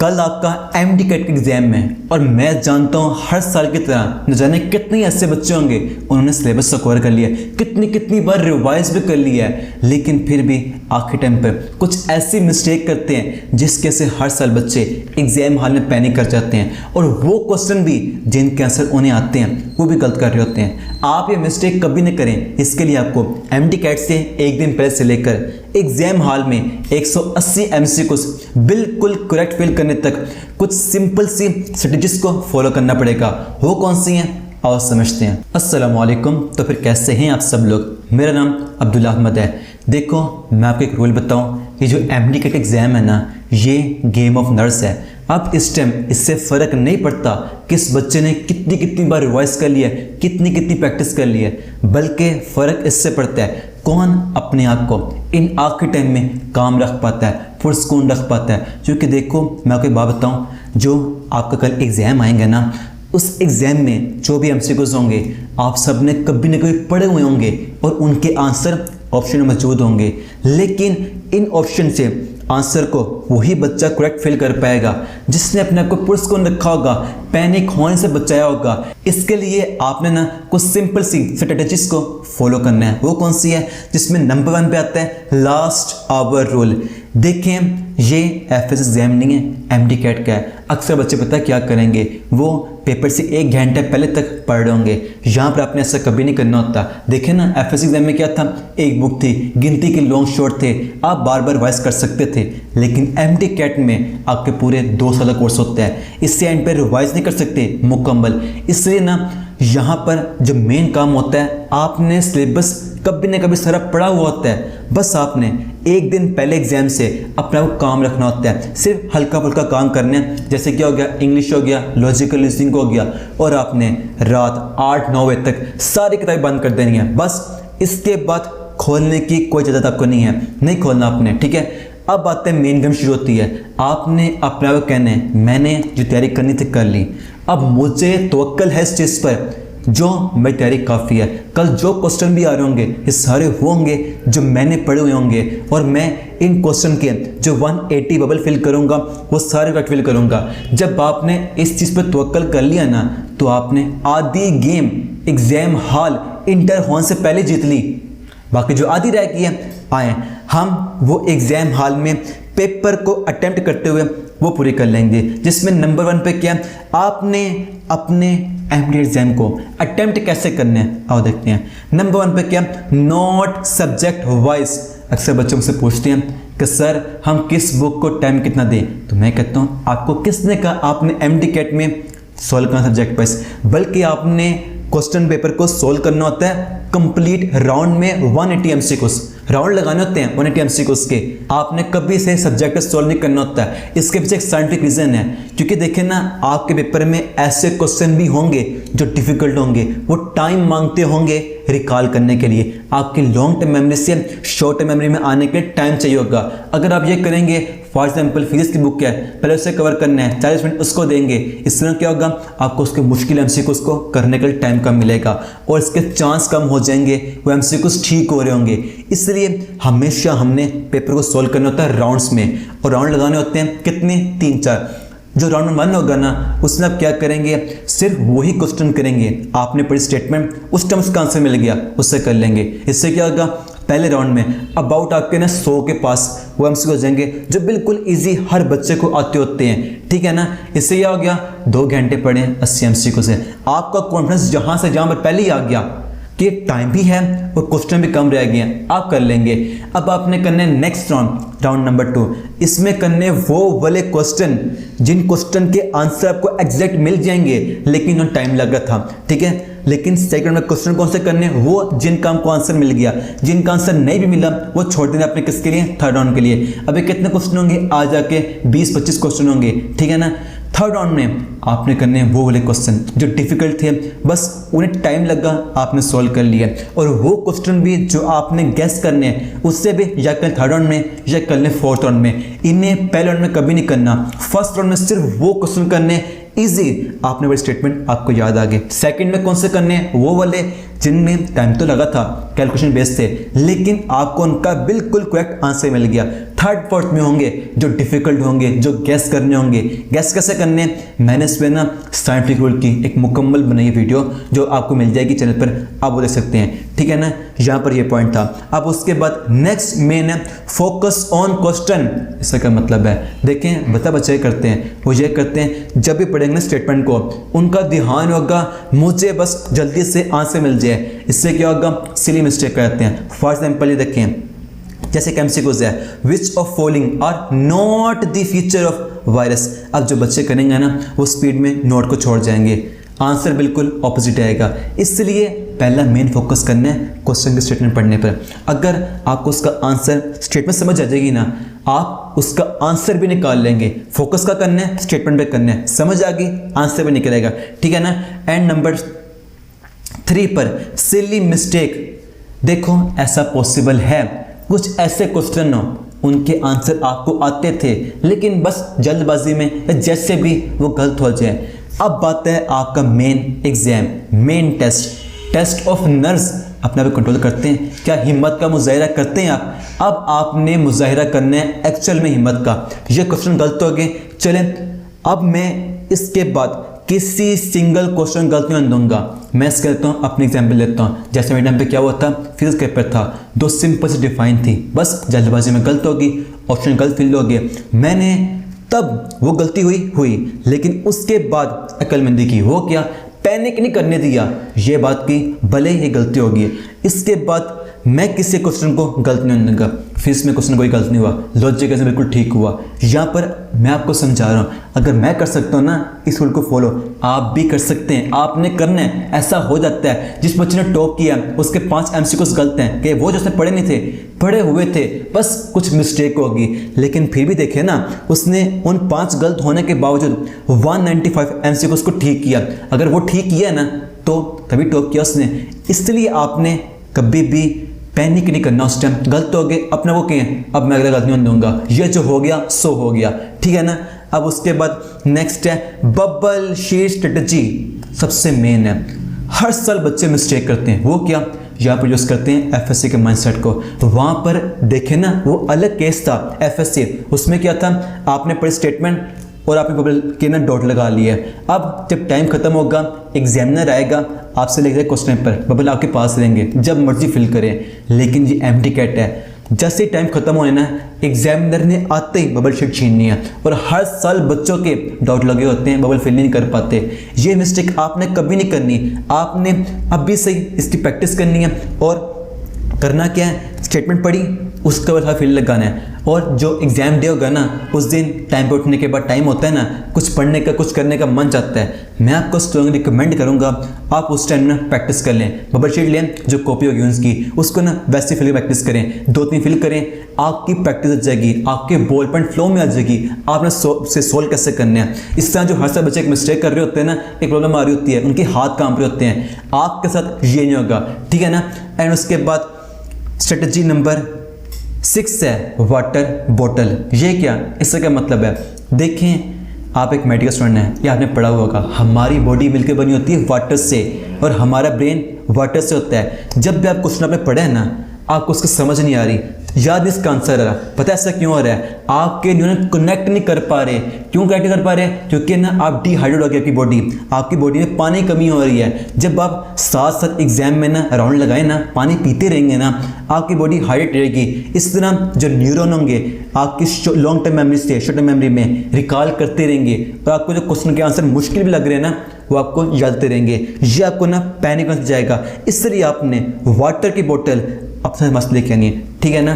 कल आपका MD cat का एग्जाम है और मैं जानता हूँ हर साल की तरह न जाने कितने ऐसे बच्चे होंगे उन्होंने सिलेबस को कवर कर लिया, कितनी बार रिवाइज भी कर लिया है, लेकिन फिर भी आखिर टाइम पर कुछ ऐसी मिस्टेक करते हैं जिसके से हर साल बच्चे एग्जाम हॉल में पैनिक कर जाते हैं और वो क्वेश्चन भी जिनके आंसर उन्हें आते हैं वो भी गलत कर रहे होते हैं। आप ये मिस्टेक कभी नहीं करें, इसके लिए आपको एमडी कैट से एक दिन पहले से लेकर एग्जाम हॉल में 180 एमसीक्यूज बिल्कुल करेक्ट फिल करने तक कुछ सिंपल सी स्ट्रेटजीज को फॉलो करना पड़ेगा। वो कौन सी हैं आओ समझते हैं। अस्सलाम वालेकुम। तो फिर कैसे हैं आप सब लोग? मेरा नाम अब्दुल्ला अहमद है। देखो मैं आपको एक रूल बताऊं, ये जो एमडी कैट एग्जाम है ना, ये गेम ऑफ नर्स है। अब इस टाइम इससे फ़र्क नहीं पड़ता किस बच्चे ने कितनी बार रिवाइज कर लिया है, कितनी प्रैक्टिस कर ली है, बल्कि फ़र्क इससे पड़ता है कौन अपने आप को इन आखिरी टाइम में काम रख पाता है, पुरस्कून रख पाता है। क्योंकि देखो मैं आपको एक बात बताऊं, जो आपका कल एग्ज़ाम आएंगे ना, उस एग्ज़ाम में जो भी एमसीक्यूज होंगे आप सब ने कभी ना कभी पढ़े हुए होंगे और उनके आंसर ऑप्शन में मौजूद होंगे, लेकिन इन ऑप्शन से आंसर को वही बच्चा करेक्ट फिल कर पाएगा जिसने अपने आप को पुरस्कून रखा होगा, पैनिक होने से बचाया होगा। इसके लिए आपने ना कुछ सिंपल सी स्ट्रेटजीज को फॉलो करना है। वो कौन सी है? जिसमें नंबर 1 पे आता है लास्ट आवर रूल। देखें ये एफएस एग्जाम नहीं है, एमडी कैट का है। अक्सर बच्चे पता क्या करेंगे, वो पेपर से 1 घंटे पहले तक पढ़ रहे होंगे। यहाँ पर आपने ऐसा कभी नहीं करना होता। देखें ना एफएस एग्जाम में क्या था, एक बुक थी, गिनती के लॉन्ग शॉर्ट थे, आप बार रिवाइज कर सकते थे। लेकिन एमडी कैट में आपके पूरे 2 साल का कोर्स होता है, इससे एंड पर रिवाइज नहीं कर सकते मुकम्मल। इसलिए ना यहाँ पर जो मेन काम होता है, आपने सिलेबस कभी ना कभी सारा पढ़ा हुआ होता है, बस आपने एक दिन पहले एग्जाम से अपना वो काम रखना होता है। सिर्फ हल्का फुल्का काम करना है, जैसे क्या हो गया, इंग्लिश हो गया, लॉजिकल रीजनिंग हो गया, और आपने रात 8-9 बजे तक सारी किताबें बंद कर देनी है। बस इसके बाद खोलने की कोई इजाज़त आपको नहीं है, नहीं खोलना आपने, ठीक है। अब बातें मेन गेम शुरू होती है। आपने अपना वो कहना है मैंने जो तैयारी करनी थी कर ली, अब मुझे तवक्कल है इस चीज़ पर जो मेरी तैयारी काफ़ी है। कल जो क्वेश्चन भी आ रहे होंगे ये सारे वो होंगे जो मैंने पढ़े हुए होंगे, और मैं इन क्वेश्चन के जो 180 बबल फिल करूँगा वो सारे करेक्ट फिल करूँगा। जब आपने इस चीज़ पर तवक्कल कर लिया ना, तो आपने आधी गेम एग्जाम हॉल इंटर होने से पहले जीत ली। बाकी जो आधी रह गई है, आए हम वो एग्ज़ाम हॉल में पेपर को अटेम्प्ट करते हुए वो पूरी कर लेंगे। जिसमें नंबर 1 पे क्या, आपने अपने एमडी एग्जाम को अटेम्प्ट कैसे करने हैं आओ देखते हैं। नंबर 1 पे क्या, नोट सब्जेक्ट वाइज। अक्सर बच्चे मुझसे पूछते हैं कि सर हम किस बुक को टाइम कितना दें, तो मैं कहता हूँ आपको किसने कहा आपने एमडी कैट में सॉल्व करना सब्जेक्ट वाइज, बल्कि आपने क्वेश्चन पेपर को सोल्व करना होता है कंप्लीट राउंड में 180 एमसीक्यूज राउंड लगाने होते हैं 180 एमसीक्यूज के। आपने कभी से सब्जेक्ट सोल्व नहीं करना होता है। इसके पीछे एक साइंटिफिक रीजन है, क्योंकि देखें ना आपके पेपर में ऐसे क्वेश्चन भी होंगे जो डिफिकल्ट होंगे, वो टाइम मांगते होंगे रिकॉल करने के लिए। आपकी लॉन्ग टर्म मेमोरी से शॉर्ट टर्म मेमोरी में आने के लिए टाइम चाहिए होगा। अगर आप ये करेंगे, फॉर एग्जाम्पल फिजिक्स की बुक है, पहले उसे कवर करना है, 40 मिनट उसको देंगे, इस तरह क्या होगा, आपको उसके मुश्किल एमसीक्यूज को करने के लिए टाइम कम मिलेगा और इसके चांस कम हो जाएंगे, वो एमसीक्यूज ठीक हो रहे होंगे। इसलिए हमेशा हमने पेपर को सोल्व करना होता है राउंड्स में, और राउंड लगाने होते हैं कितने, 3-4। जो राउंड नंबर 1 होगा ना, उसमें आप क्या करेंगे, सिर्फ वही क्वेश्चन करेंगे। आपने पढ़ी स्टेटमेंट, उस टाइम उसका आंसर मिल गया, उससे कर लेंगे। इससे क्या होगा, पहले राउंड में अबाउट आपके ना 100 के पास वो एमसीक्यू हो जाएंगे जो बिल्कुल इजी हर बच्चे को आते होते हैं, ठीक है ना। इससे क्या हो गया, 2 घंटे पढ़े 80 एमसीक्यू से, आपका कॉन्फिडेंस जहाँ से जहाँ पर पहले ही आ गया कि टाइम भी है और क्वेश्चन भी कम रह गए हैं, आप कर लेंगे। अब आपने करने नेक्स्ट राउंड नंबर 2, इसमें करने वो वाले क्वेश्चन जिन क्वेश्चन के आंसर आपको एग्जैक्ट मिल जाएंगे लेकिन उन टाइम लगा था, ठीक है। लेकिन सेकंड में क्वेश्चन कौन से करने, वो जिनका हमको आंसर मिल गया, जिनका आंसर नहीं भी मिला वो छोड़ देना अपने किसके लिए, थर्ड राउंड के लिए। अभी कितने क्वेश्चन होंगे, आ जाके 20-25 क्वेश्चन होंगे, ठीक है ना। थर्ड राउंड में आपने करने वो वाले क्वेश्चन जो डिफिकल्ट थे, बस उन्हें टाइम लगा, आपने सॉल्व कर लिया, और वो क्वेश्चन भी जो आपने गेस करने हैं उससे भी या कल थर्ड राउंड में या कल ने फोर्थ राउंड में। इन्हें पहले राउंड में कभी नहीं करना, फर्स्ट राउंड में सिर्फ वो क्वेश्चन करने इजी, आपने वो स्टेटमेंट आपको याद आ गए। सेकंड में कौन से करने, वो वाले जिनमें टाइम तो लगा था, कैलकुलेशन बेस्ड थे, लेकिन आपको उनका बिल्कुल करेक्ट आंसर मिल गया। थर्ड फोर्थ में होंगे जो डिफिकल्ट होंगे, जो गैस करने होंगे। गैस कैसे करने, मैंने इस पर ना साइंटिफिक रूल की एक मुकम्मल बनाई वीडियो जो आपको मिल जाएगी चैनल पर, आप वो देख सकते हैं, ठीक है ना। यहाँ पर ये पॉइंट था। अब उसके बाद नेक्स्ट मेन है फोकस ऑन क्वेश्चन। इसका क्या मतलब है, देखें बच्चे करते हैं, वो ये करते हैं जब भी पढ़ेंगे स्टेटमेंट को उनका ध्यान होगा मुझे बस जल्दी से आंसर मिल जाए। इससे क्या होगा, सिली मिस्टेक करते हैं। फॉर एग्जाम्पल ये देखें, जैसे एमसीक्यूज है, which of following are not the feature of virus. अब जो बच्चे करेंगे ना वो स्पीड में नोट को छोड़ जाएंगे, आंसर बिल्कुल ऑपोजिट आएगा। इसलिए पहला मेन फोकस करना है क्वेश्चन के स्टेटमेंट पढ़ने पर। अगर आपको उसका आंसर स्टेटमेंट समझ आ जाएगी ना, आप उसका आंसर भी निकाल लेंगे। फोकस का करना है, स्टेटमेंट पे करना है, समझ आ गई, आंसर भी निकलेगा, ठीक है ना। एंड नंबर 3 पर सिली मिस्टेक। देखो ऐसा पॉसिबल है, कुछ ऐसे क्वेश्चन हो उनके आंसर आपको आते थे लेकिन बस जल्दबाजी में या जैसे भी वो गलत हो जाए। अब बात है आपका main exam, main test of nerves. अपने आप कंट्रोल करते हैं क्या, हिम्मत का मुजाहिरा करते हैं आप। अब आपने मुजाहिरा करना है एक्चुअल में हिम्मत का। ये क्वेश्चन गलत हो गए, चलें अब मैं इसके बाद किसी सिंगल क्वेश्चन गलत नहीं दूंगा। मैं इसके लेता हूँ, अपनी एग्जाम्पल लेता हूँ। जैसे मेरे टाइम पे क्या हुआ था, फिजिक्स पेपर था, 2 सिंपल से डिफाइन थी, बस जल्दबाजी में गलत होगी, ऑप्शन गलत फिल हो गए। मैंने तब वो गलती हुई लेकिन उसके बाद अक्लमंदी की, वो क्या, पैनिक नहीं करने दिया, ये बात की भले ही गलती होगी। इसके बाद मैं किसी क्वेश्चन को गलत नहीं दूंगा। फिर इसमें क्वेश्चन कोई गलत नहीं हुआ, लॉजिक ऐसे बिल्कुल ठीक हुआ। यहाँ पर मैं आपको समझा रहा हूँ, अगर मैं कर सकता हूँ ना इस रूल को फॉलो, आप भी कर सकते हैं। आपने करना है। ऐसा हो जाता है जिस बच्चे ने टॉप किया उसके 5 एमसीक्यूज गलत हैं कि वो जो उसने पढ़े नहीं थे, पढ़े हुए थे, बस कुछ मिस्टेक होगी, लेकिन फिर भी देखे ना उसने उन 5 गलत होने के बावजूद 195 एमसीक्यूज को ठीक किया। अगर वो ठीक किया ना तो तभी टॉप किया उसने। इसलिए आपने कभी भी पैनिक नहीं करना। उस टाइम गलत हो गए, अपने वो कहें अब मैं अगला गलत नहीं दूंगा, ये जो हो गया सो हो गया, ठीक है ना। अब उसके बाद नेक्स्ट है बबल शीट स्ट्रेटजी। सबसे मेन है, हर साल बच्चे मिस्टेक करते हैं, वो क्या, यहाँ पर यूज़ करते हैं एफएससी के माइंडसेट को। वहाँ पर देखे ना वो अलग केस था एफएससी, उसमें क्या था, आपने पढ़े स्टेटमेंट और आपने बबल के ना डॉट लगा लिया। अब जब टाइम खत्म होगा, एग्जामिनर आएगा, आपसे लिख रहे क्वेश्चन पर, बबल आपके पास रहेंगे, जब मर्जी फिल करें। लेकिन ये एम्प्टी कैट है, जैसे ही टाइम खत्म होने ना एग्जामिनर ने आते ही बबल शीट छीननी है। और हर साल बच्चों के डाउट लगे होते हैं, बबल फिल नहीं कर पाते। ये मिस्टेक आपने कभी नहीं करनी, आपने अभी से इसकी प्रैक्टिस करनी है। और करना क्या है, स्टेटमेंट पढ़ी उसके बाद फिल लगाना है। और जो एग्जाम डे होगा ना उस दिन टाइम पे उठने के बाद टाइम होता है ना, कुछ पढ़ने का कुछ करने का मन चाहता है, मैं आपको स्ट्रॉन्गली रिकमेंड करूंगा आप उस टाइम ना प्रैक्टिस कर लें। बबल शीट लें जो कॉपी होगी उसकी, उसको ना वैसे फिल प्रैक्टिस करें, 2-3 फिल करें, आपकी प्रैक्टिस हो जाएगी, आपके बॉल पॉइंट फ्लो में आ जाएगी। आपने से सोल्व कैसे करना है। इस तरह जो हर साल बच्चे एक मिस्टेक कर रहे होते हैं ना, एक प्रॉब्लम आ रही होती है, उनके हाथ काम रहे होते हैं, आपके साथ ये नहीं होगा, ठीक है ना। एंड उसके बाद स्ट्रेटजी नंबर 6 है वाटर बॉटल। ये क्या, इसका क्या मतलब है, देखें आप एक मेडिकल स्टूडेंट हैं या आपने पढ़ा हुआ होगा, हमारी बॉडी मिलकर बनी होती है वाटर से और हमारा ब्रेन वाटर से होता है। जब भी आप क्वेश्चन आपने पढ़ा है ना, आपको उसकी समझ नहीं आ रही, याद नहीं इसका आंसर आ रहा, पता है ऐसा क्यों हो रहा है, आपके न्यूरॉन कनेक्ट नहीं कर पा रहे। क्यों कनेक्ट नहीं कर पा रहे, क्योंकि ना आप डिहाइड्रेट हो गए, आपकी बॉडी में पानी की कमी हो रही है। जब आप साथ साथ एग्जाम में ना राउंड लगाए ना, पानी पीते रहेंगे ना, आपकी बॉडी हाइड्रेट रहेगी। इस तरह जो न्यूरॉन होंगे आपकी लॉन्ग टर्म मेमोरी से शॉर्ट टर्म मेमोरी में रिकॉल करते रहेंगे और आपको जो क्वेश्चन के आंसर मुश्किल भी लग रहे हैं ना वो आपको याद आते रहेंगे। ये आपको ना पैनिक बन जाएगा। इसलिए आपने वाटर की बोतल अपने मस्त लेके आनी है, ठीक है ना।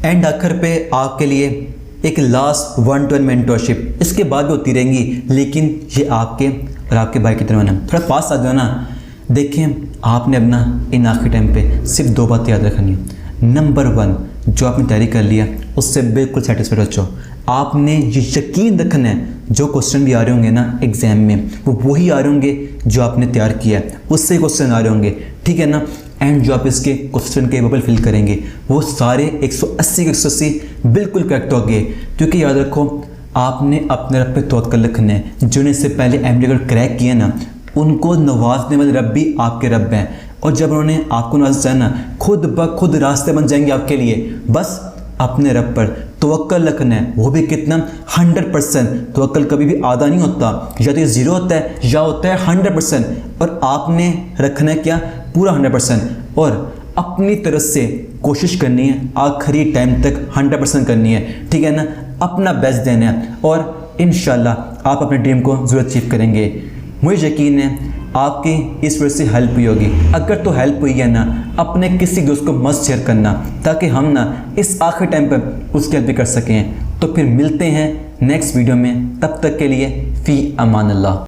एंड आखिर पे आपके लिए एक लास्ट 1-to-1 मेंटरशिप इसके बाद भी होती रहेंगी, लेकिन ये आपके और आपके भाई की तरह ना थोड़ा पास आ जाओ ना। देखें आपने अपना इन आखिरी टाइम पे सिर्फ 2 बातें याद रखनी है। नंबर 1, जो आपने तैयारी कर लिया उससे बिल्कुल सेटिस्फाइड हो जाओ। आपने ये यकीन रखना है जो क्वेश्चन भी आ रहे होंगे ना एग्जाम में वो वही आ रहे होंगे जो आपने तैयार किया है, उससे क्वेश्चन आ रहे होंगे, ठीक है ना। एंड जो आप इसके क्वेश्चन के बबल फिल करेंगे वो सारे 180 के 180 बिल्कुल करेक्ट होंगे। क्योंकि याद रखो आपने अपने रब पे तवक्कल रखना है। जिन्होंने इससे पहले एमडी क्रैक किया ना उनको नवाजने वाले रब भी आपके रब हैं। और जब उन्होंने आपको नवाजा ना, खुद ब खुद रास्ते बन जाएंगे आपके लिए। बस अपने रब पर तवक्कल रखना है, वो भी कितना 100%। तवक्कल कभी भी आधा नहीं होता, या तो ये 0 होता है या होता है 100%। और आपने रखना है क्या, पूरा 100%। और अपनी तरफ से कोशिश करनी है, आखिरी टाइम तक 100% करनी है, ठीक है ना। अपना बेस्ट देना है और इंशाल्लाह आप अपने ड्रीम को ज़रूर अचीव करेंगे। मुझे यकीन है आपकी इस वजह से हेल्प हुई होगी। अगर तो हेल्प हुई है ना, अपने किसी दोस्त को मस्त शेयर करना, ताकि हम ना इस आखिरी टाइम पर उसकी हेल्प भी कर सकें। तो फिर मिलते हैं नेक्स्ट वीडियो में, तब तक के लिए फ़ी अमान अल्लाह।